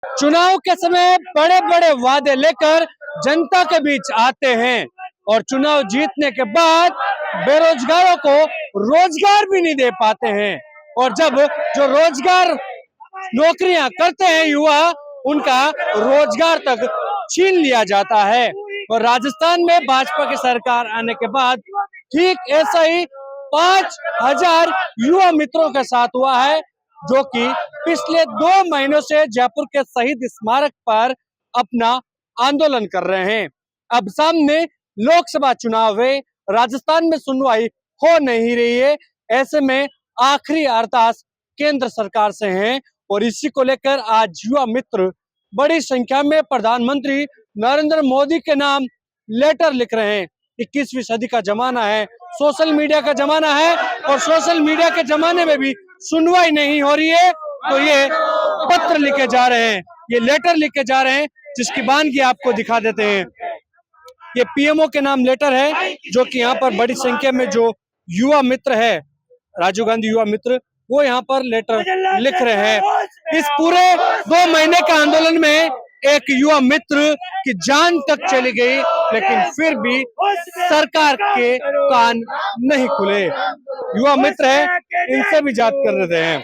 चुनाव के समय बड़े बड़े वादे लेकर जनता के बीच आते हैं और चुनाव जीतने के बाद बेरोजगारों को रोजगार भी नहीं दे पाते हैं। और जब जो रोजगार नौकरियां करते हैं युवा, उनका रोजगार तक छीन लिया जाता है। और राजस्थान में भाजपा की सरकार आने के बाद ठीक ऐसा ही 5,000 युवा मित्रों के साथ हुआ है, जो कि पिछले 2 महीनों से जयपुर के शहीद स्मारक पर अपना आंदोलन कर रहे हैं। अब सामने लोकसभा चुनाव है, राजस्थान में सुनवाई हो नहीं रही है। ऐसे में आखिरी अरदास केंद्र सरकार से है और इसी को लेकर आज युवा मित्र बड़ी संख्या में प्रधानमंत्री नरेंद्र मोदी के नाम लेटर लिख रहे हैं। 21वीं सदी का जमाना है, सोशल मीडिया का जमाना है और सोशल मीडिया के जमाने में भी सुनवाई नहीं हो रही है, तो ये पत्र लिखे जा रहे हैं, ये लेटर लिखे जा रहे हैं, जिसकी बानगी आपको दिखा देते हैं। ये पीएमओ के नाम लेटर है, जो कि यहाँ पर बड़ी संख्या में जो युवा मित्र है, राजीव गांधी युवा मित्र, वो यहाँ पर लेटर लिख रहे हैं। इस पूरे 2 महीने के आंदोलन में एक युवा मित्र की जान तक चली गई, लेकिन फिर भी सरकार के कान नहीं खुले। युवा मित्र है, इनसे भी बात कर रहे हैं।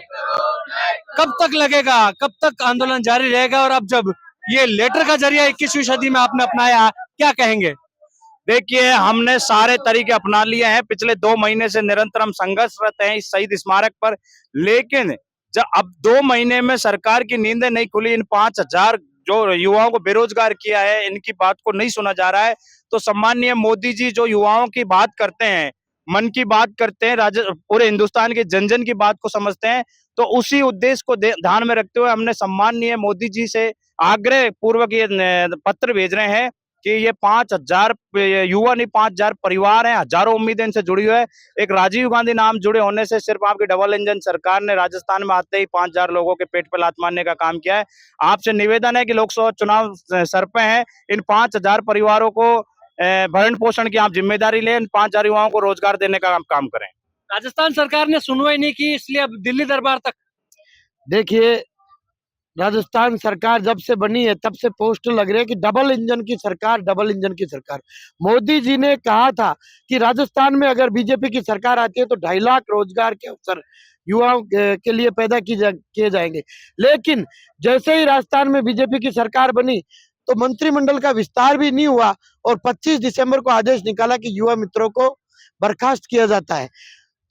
कब तक लगेगा, कब तक आंदोलन जारी रहेगा? और अब जब ये लेटर का जरिया 21वीं सदी में आपने अपनाया, क्या कहेंगे? देखिए, हमने सारे तरीके अपना लिए हैं। पिछले 2 महीने से निरंतर हम संघर्षरत हैं इस शहीद स्मारक पर, लेकिन जब अब 2 महीने में सरकार की नींदें नहीं खुली, इन 5,000 जो युवाओं को बेरोजगार किया है, इनकी बात को नहीं सुना जा रहा है। तो सम्माननीय मोदी जी जो युवाओं की बात करते हैं, मन की बात करते हैं, पूरे हिंदुस्तान के जन जन की बात को समझते हैं, तो उसी उद्देश्य को ध्यान में रखते हुए हमने सम्माननीय मोदी जी से आग्रह पूर्वक ये पत्र भेज रहे हैं कि ये 5,000 युवा नहीं, 5,000 परिवार हैं, हजारों उम्मीदें इनसे जुड़ी हुई है। एक राजीव गांधी नाम जुड़े होने से सिर्फ आपकी डबल इंजन सरकार ने राजस्थान में आते ही 5,000 लोगों के पेट पे लात मारने का काम किया है। आपसे निवेदन है कि लोकसभा चुनाव सर पे हैं, इन 5,000 परिवारों को भरण पोषण की आप जिम्मेदारी लें, इन 5,000 युवाओं को रोजगार देने का काम करें। राजस्थान सरकार ने सुनवाई नहीं की, इसलिए अब दिल्ली दरबार तक। देखिए, राजस्थान सरकार जब से बनी है तब से पोस्टर लग रहे हैं कि डबल इंजन की सरकार, डबल इंजन की सरकार। मोदी जी ने कहा था कि राजस्थान में अगर बीजेपी की सरकार आती है तो 2.5 लाख रोजगार के अवसर युवाओं के लिए पैदा किए जाएंगे। लेकिन जैसे ही राजस्थान में बीजेपी की सरकार बनी तो मंत्रिमंडल का विस्तार भी नहीं हुआ और 25 दिसंबर को आदेश निकाला कि युवा मित्रों को बर्खास्त किया जाता है।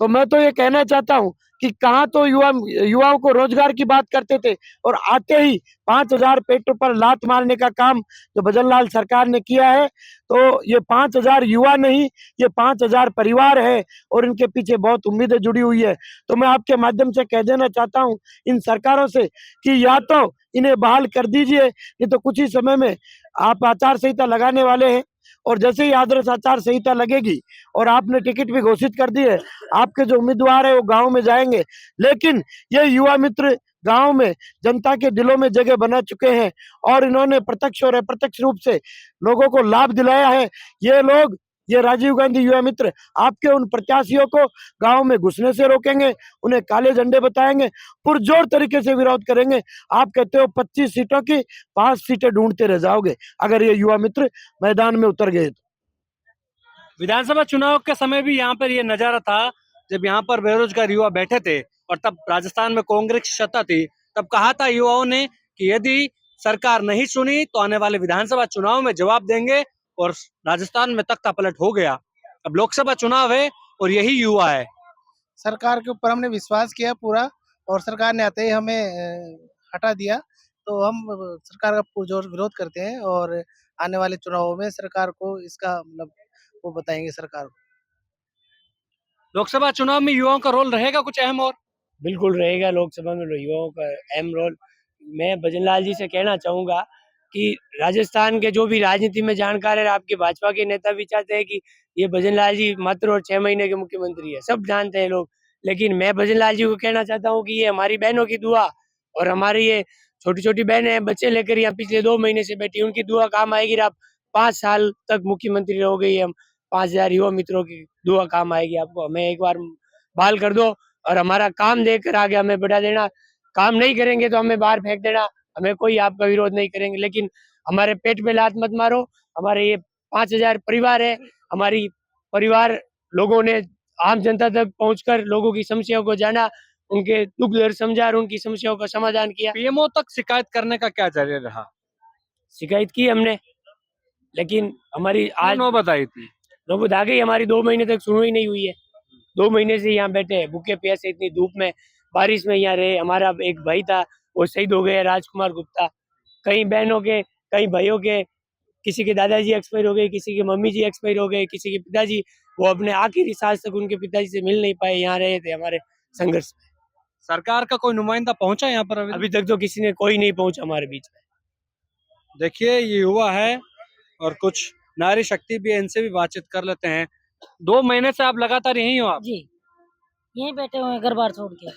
तो मैं तो ये कहना चाहता हूँ कि कहाँ तो युवाओं को रोजगार की बात करते थे और आते ही 5,000 पेटों पर लात मारने का काम जो भजनलाल सरकार ने किया है। तो ये 5,000 युवा नहीं, ये 5,000 परिवार है और इनके पीछे बहुत उम्मीदें जुड़ी हुई है। तो मैं आपके माध्यम से कह देना चाहता हूँ इन सरकारों से कि या तो इन्हें बहाल कर दीजिए, नहीं तो कुछ ही समय में आप आचार संहिता लगाने वाले हैं और जैसे ही आदर्श आचार संहिता लगेगी और आपने टिकट भी घोषित कर दी है, आपके जो उम्मीदवार है वो गांव में जाएंगे। लेकिन ये युवा मित्र गांव में जनता के दिलों में जगह बना चुके हैं और इन्होंने प्रत्यक्ष और अप्रत्यक्ष रूप से लोगों को लाभ दिलाया है। ये लोग, ये राजीव गांधी युवा मित्र आपके उन प्रत्याशियों को गांव में घुसने से रोकेंगे, उन्हें काले झंडे बताएंगे, पुरजोर तरीके से विरोध करेंगे। आप कहते हो 25 सीटों की 5 सीटें ढूंढते रह जाओगे अगर ये युवा मित्र मैदान में उतर गए तो। विधानसभा चुनाव के समय भी यहाँ पर ये नजारा था, जब यहाँ पर बेरोजगार युवा बैठे थे और तब राजस्थान में कांग्रेस की सत्ता थी, तब कहा था युवाओं ने कि यदि सरकार नहीं सुनी तो आने वाले विधानसभा चुनाव में जवाब देंगे, और राजस्थान में तख्ता पलट हो गया। अब लोकसभा चुनाव है और यही युवा है। सरकार के ऊपर हमने विश्वास किया पूरा और सरकार ने आते ही हमें हटा दिया, तो हम सरकार का पुरजोर विरोध करते हैं और आने वाले चुनावों में सरकार को इसका मतलब वो बताएंगे सरकार को। लोकसभा चुनाव में युवाओं का रोल रहेगा कुछ अहम? और बिल्कुल रहेगा लोकसभा में युवाओं का अहम रोल। मैं भजनलाल जी से कहना चाहूँगा कि राजस्थान के जो भी राजनीति में जानकार है, आपके भाजपा के नेता भी चाहते हैं कि ये भजनलाल जी मात्र और 6 महीने के मुख्यमंत्री है, सब जानते हैं लोग। लेकिन मैं भजनलाल जी को कहना चाहता हूँ कि ये हमारी बहनों की दुआ और हमारी ये छोटी छोटी बहनें हैं, बच्चे लेकर यहाँ पिछले 2 महीने से बैठी, उनकी दुआ काम आएगी। आप 5 साल तक मुख्यमंत्री रहोगे, हम 5,000 युवा मित्रों की दुआ काम आएगी आपको। हमें एक बार बहाल कर दो और हमारा काम देखकर आगे हमें बढ़ा देना। काम नहीं करेंगे तो हमें बाहर फेंक देना। हमें कोई आपका विरोध नहीं करेंगे, लेकिन हमारे पेट में लात मत मारो। हमारे ये 5,000 परिवार है, हमारी परिवार लोगों ने आम जनता तक पहुंचकर लोगों की समस्याओं को जाना, उनके दुख दर्द समझा और उनकी समस्याओं का समाधान किया। पीएमओ तक शिकायत करने का क्या जरिया रहा? शिकायत की हमने, लेकिन हमारी आज नौबत आई थी। नौबत आ गई, हमारी 2 महीने तक सुनवाई नहीं हुई है। 2 महीने से यहाँ बैठे हैं भूखे प्यासे, इतनी धूप में बारिश में यहाँ रहे। हमारा एक भाई था वो शहीद हो गया, राजकुमार गुप्ता। कई बहनों के, कई भाइयों के, किसी के दादाजी एक्सपायर हो गए, किसी के मम्मी जी एक्सपायर हो गए, किसी के पिताजी वो अपने आखिरी सांस तक उनके पिताजी से मिल नहीं पाए, यहाँ रहे थे हमारे संघर्ष में। सरकार का कोई नुमाइंदा पहुंचा यहाँ पर? अभी तक तो किसी ने कोई नहीं पहुंचा हमारे बीच में। देखिए ये युवा है और कुछ नारी शक्ति भी है, इनसे भी बातचीत कर लेते हैं। 2 महीने से आप लगातार यहीं हो? आप जी यहीं बैठे हुए हैं घर बार छोड़ के।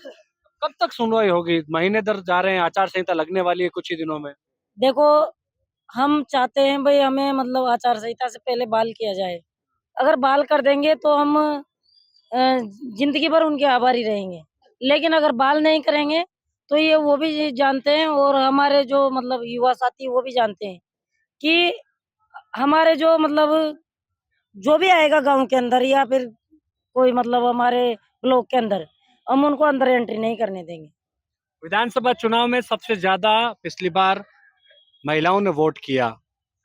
कब तक सुनवाई होगी? महीने दर जा रहे हैं, आचार संहिता लगने वाली है कुछ ही दिनों में। देखो हम चाहते हैं भाई हमें मतलब आचार संहिता से पहले बाल किया जाए। अगर बाल कर देंगे तो हम जिंदगी भर उनके आभारी रहेंगे, लेकिन अगर बाल नहीं करेंगे तो ये वो भी जानते हैं और हमारे जो मतलब युवा साथी वो भी जानते हैं कि हमारे जो मतलब जो भी आएगा गांव के अंदर या फिर कोई मतलब हमारे ब्लॉक के अंदर, हम उनको अंदर एंट्री नहीं करने देंगे। विधानसभा चुनाव में सबसे ज्यादा पिछली बार महिलाओं ने वोट किया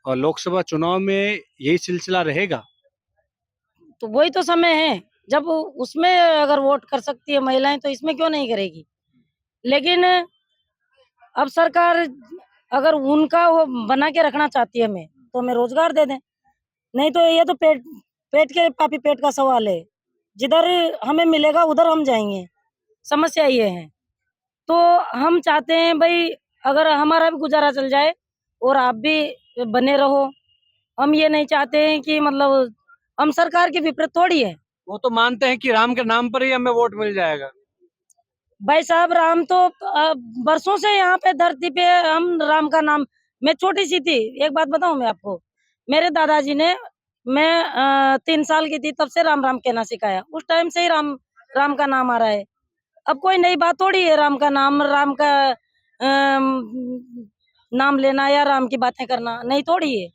और लोकसभा चुनाव में यही सिलसिला रहेगा। तो वही तो समय है जब उसमें अगर वोट कर सकती है महिलाएं तो इसमें क्यों नहीं करेगी। लेकिन अब सरकार अगर उनका वो बना के रखना चाहती है हमें तो हमें रोजगार दे दें, नहीं तो ये तो पेट के पापी पेट का सवाल है। जिधर हमें मिलेगा उधर हम जाएंगे, समस्या ये है। तो हम चाहते हैं भाई अगर हमारा भी गुजारा चल जाए और आप भी बने रहो। हम ये नहीं चाहते हैं कि मतलब हम सरकार के विपरीत थोड़ी है। वो तो मानते हैं कि राम के नाम पर ही हमें वोट मिल जाएगा। भाई साहब राम तो बरसों से यहाँ पे धरती पे हम राम का नाम, मैं छोटी सी थी, एक बात बताऊं मैं आपको, मेरे दादाजी ने, मैं 3 साल की थी तब से राम राम कहना सिखाया, उस टाइम से ही राम राम का नाम आ रहा है। अब कोई नई बात थोड़ी है राम का नाम, राम का नाम लेना या राम की बातें करना, नहीं थोड़ी है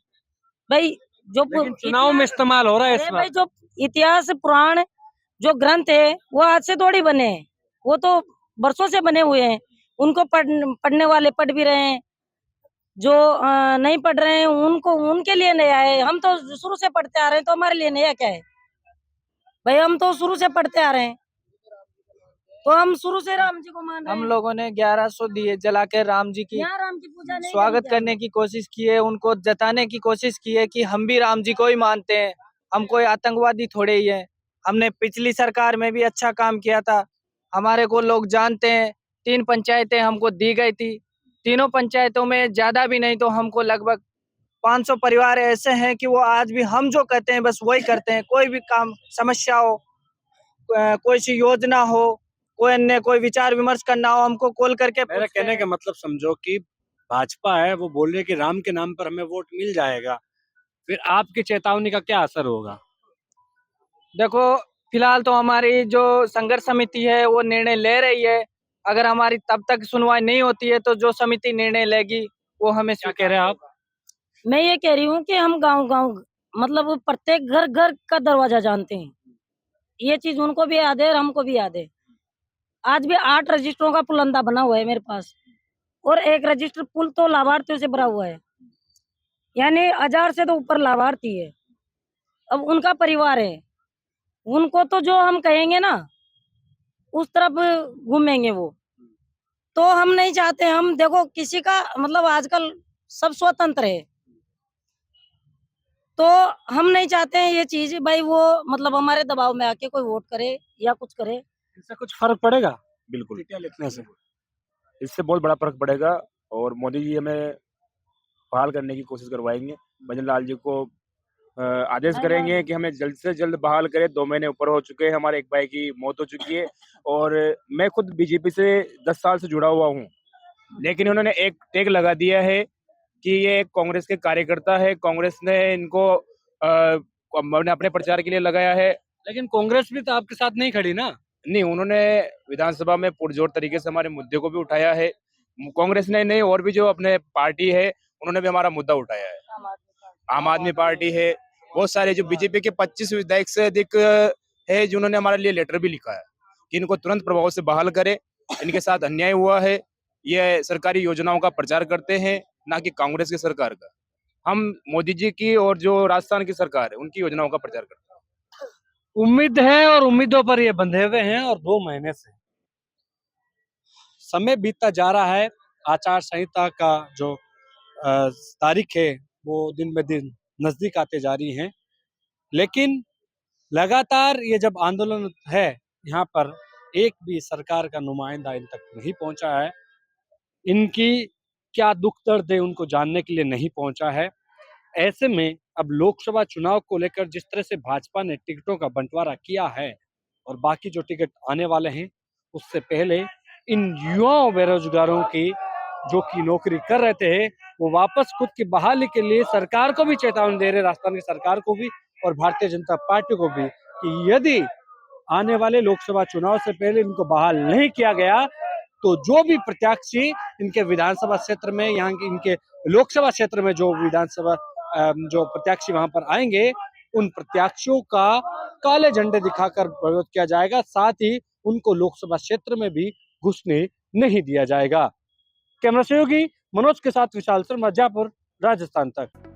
भाई। जो चुनाव में इस्तेमाल हो रहा है इस अरे बार। भाई जो इतिहास पुराण जो ग्रंथ है वो आज से थोड़ी बने हैं, वो तो बरसों से बने हुए हैं। उनको पढ़ने वाले पढ़ भी रहे हैं, जो नहीं पढ़ रहे हैं उनको उनके लिए नया है। हम तो शुरू से पढ़ते आ रहे हैं तो हमारे लिए नया क्या है भाई, हम तो शुरू से पढ़ते आ रहे हैं तो हम शुरू से राम जी को मान रहे हैं। हम लोगों ने 1100 दिए जला के राम जी की यहाँ राम की पूजा नहीं स्वागत करनी करने की कोशिश की है, उनको जताने की कोशिश की है कि हम भी राम जी को ही मानते हैं, हम कोई आतंकवादी थोड़े ही हैं। हमने पिछली सरकार में भी अच्छा काम किया था, हमारे को लोग जानते हैं। 3 पंचायतें हमको दी गई थी, तीनों पंचायतों में ज्यादा भी नहीं तो हमको लगभग 500 परिवार ऐसे हैं कि वो आज भी हम जो कहते हैं बस वही करते हैं। कोई भी काम, समस्या हो, कोई सी योजना हो, कोई अन्य कोई विचार विमर्श करना हो, हमको कॉल करके मेरा पूछते कहने हैं। का मतलब समझो कि भाजपा है वो बोल रही है कि राम के नाम पर हमें वोट मिल जाएगा, फिर आपकी चेतावनी का क्या असर होगा? देखो फिलहाल तो हमारी जो संघर्ष समिति है वो निर्णय ले रही है, अगर हमारी तब तक सुनवाई नहीं होती है तो जो समिति निर्णय लेगी वो हमें क्या कह रहे हैं आप? मैं ये कह रही हूँ कि हम गांव-गांव मतलब प्रत्येक घर-घर का दरवाजा जानते हैं। ये चीज उनको भी याद है और हमको भी याद है। आज भी 8 रजिस्टरों का पुलंदा बना हुआ है मेरे पास और एक रजिस्टर पुल तो लाभार्थियों से भरा हुआ है, यानी 1000 से तो ऊपर लाभार्थी है। अब उनका परिवार है, उनको तो जो हम कहेंगे ना उस तरफ घूमेंगे वो। तो हम नहीं चाहते, हम देखो किसी का मतलब आजकल सब स्वतंत्र है, तो हम नहीं चाहते हैं ये चीज भाई वो मतलब हमारे दबाव में आके कोई वोट करे या कुछ करे। इससे कुछ फर्क पड़ेगा बिल्कुल, चिट्ठियां लिखने से? इससे बहुत बड़ा फर्क पड़ेगा और मोदी जी हमें बहाल करने की कोशिश करवाएंगे। भजन लाल जी को आदेश करेंगे कि हमें जल्द से जल्द बहाल करें। 2 महीने ऊपर हो चुके हैं, हमारे एक भाई की मौत हो चुकी है और मैं खुद बीजेपी से 10 साल से जुड़ा हुआ हूँ, लेकिन उन्होंने एक टैग लगा दिया है कि ये कांग्रेस के कार्यकर्ता है, कांग्रेस ने इनको अपने प्रचार के लिए लगाया है। लेकिन कांग्रेस भी तो आपके साथ नहीं खड़ी ना। नहीं, उन्होंने विधानसभा में पुरजोर तरीके से हमारे मुद्दे को भी उठाया है। कांग्रेस ने नहीं, और भी जो अपने पार्टी है उन्होंने भी हमारा मुद्दा उठाया है। आम आदमी पार्टी है, बहुत सारे जो बीजेपी के 25 विधायक से अधिक है जिन्होंने हमारे लिए लेटर भी लिखा है कि इनको तुरंत प्रभाव से बहाल करे, इनके साथ अन्याय हुआ है। ये सरकारी योजनाओं का प्रचार करते हैं, ना कि कांग्रेस की सरकार का। हम मोदी जी की और जो राजस्थान की सरकार है उनकी योजनाओं का प्रचार करते हैं। उम्मीद है और उम्मीदों पर ये बंधे हुए हैं और 2 महीने से समय बीतता जा रहा है। आचार संहिता का जो तारीख है वो दिन ब दिन नजदीक आते जा रही है, लेकिन लगातार ये जब आंदोलन है यहाँ पर एक भी सरकार का नुमाइंदा इन तक नहीं पहुंचा है। इनकी क्या दुख दर्द है उनको जानने के लिए नहीं पहुंचा है। ऐसे में अब लोकसभा चुनाव को लेकर जिस तरह से भाजपा ने टिकटों का बंटवारा किया है और बाकी जो टिकट आने वाले हैं उससे पहले इन युवाओं बेरोजगारों की जो कि नौकरी कर रहे थे वो वापस खुद की बहाली के लिए सरकार को भी चेतावनी दे रहे, राजस्थान की सरकार को भी और भारतीय जनता पार्टी को भी, कि यदि आने वाले लोकसभा चुनाव से पहले इनको बहाल नहीं किया गया तो जो भी प्रत्याशी इनके विधानसभा क्षेत्र में, यहाँ के इनके लोकसभा क्षेत्र में जो विधानसभा जो प्रत्याशी वहां पर आएंगे उन प्रत्याशियों का काले झंडे दिखाकर विरोध किया जाएगा। साथ ही उनको लोकसभा क्षेत्र में भी घुसने नहीं दिया जाएगा। कैमरा सहयोगी मनोज के साथ विशाल शर्मा, जयपुर, राजस्थान तक।